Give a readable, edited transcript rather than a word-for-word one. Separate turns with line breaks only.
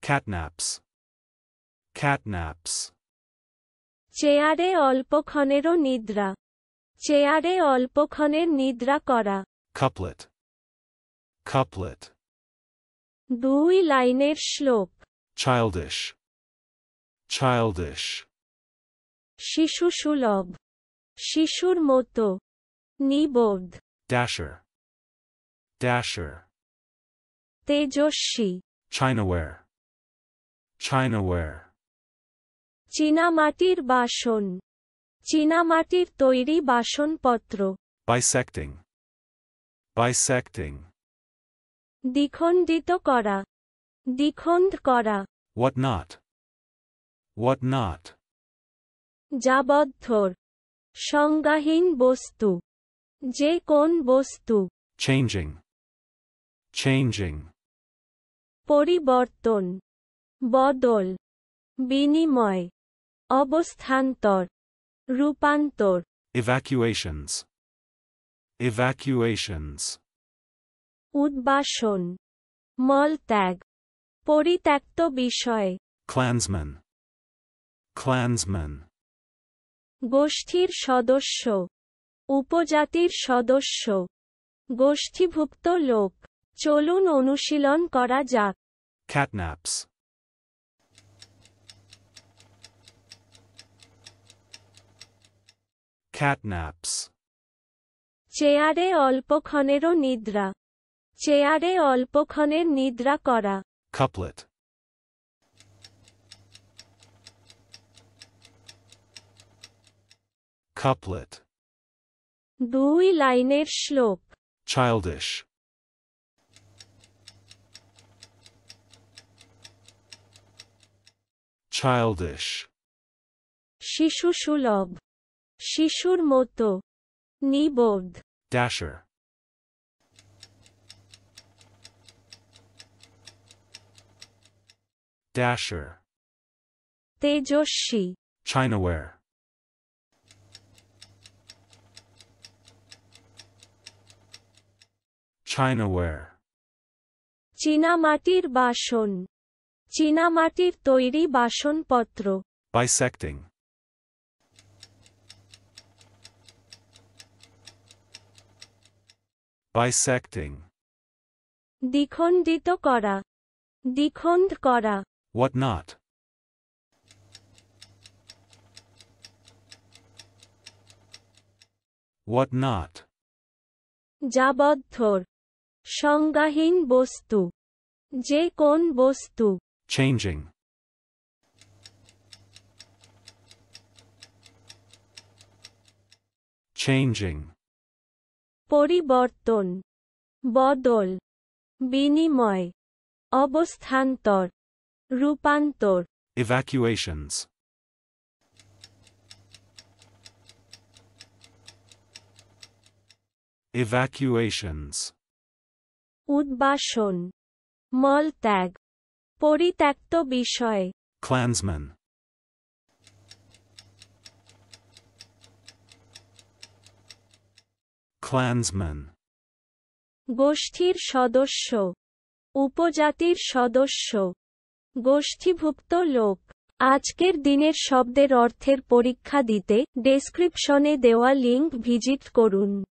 Catnaps. Catnaps.
চেয়ারে অল্পক্ষণেরও নিদ্রা। চেয়ারে অল্পক্ষণের নিদ্রা করা।
Couplet. Couplet.
2 লাইনের শ্লোক।
Childish. Childish.
শিশু সুলভ। শিশুর মতো। নিবোধ।
Dasher. Dasher.
তেজস্বী।
Chinaware. Chinaware.
চীনামাটির বাসন। চীনামাটির তৈরি বাসনপত্র।
Bisecting. Bisecting.
দ্বিখণ্ডিত করা। দ্বিখণ্ড করা।
What not? What not?
যাবদ্ধর। সংজ্ঞাহীন বস্তু। যে কোন বস্তু।
Changing. Changing.
পরিবর্তন। বদল। বিনিময়। অবস্থান্তর। রূপান্তর।
Evacuations. Evacuations.
উদ্বাসন। মলত্যাগ। পরিত্যক্ত বিষয়।
Klansman. Klansman.
গোষ্ঠীর সদস্য। উপজাতির সদস্য। গোষ্ঠীভুক্ত লোক। চলুন অনুশীলন করা যাক।
Catnaps. Catnaps.
চেয়ারে অল্পক্ষণেরও নিদ্রা। চেয়ারে অল্পক্ষণের নিদ্রা করা।
Couplet. Couplet.
2 লাইনের শ্লোক।
Childish. Childish.
শিশু সুলভ। শিশুর মতো। নিবোধ।
Dasher. Dasher.
তেজস্বী।
Chinaware. Chinaware.
চীনামাটির বাসন। চীনামাটির তৈরি বাসনপত্র।
Bisecting. Bisecting.
দ্বিখণ্ডিত করা। দ্বিখণ্ড করা।
What not? What not?
যাবদ্ধর। সংজ্ঞাহীন বস্তু। যে কোন বস্তু।
Changing. Changing.
পরিবর্তন। বদল। বিনিময়। অবস্থান্তর। রূপান্তর।
Evacuations. Evacuations.
উদ্বাসন। মলত্যাগ। পরিত্যক্ত বিষয়।
Klansman. Klansman.
গোষ্ঠীর সদস্য। উপজাতির সদস্য। গোষ্ঠীভুক্ত লোক। আজকের দিনের শব্দের অর্থের পরীক্ষা দিতে ডেসক্রিপশনে দেওয়া লিংক ভিজিট করুন।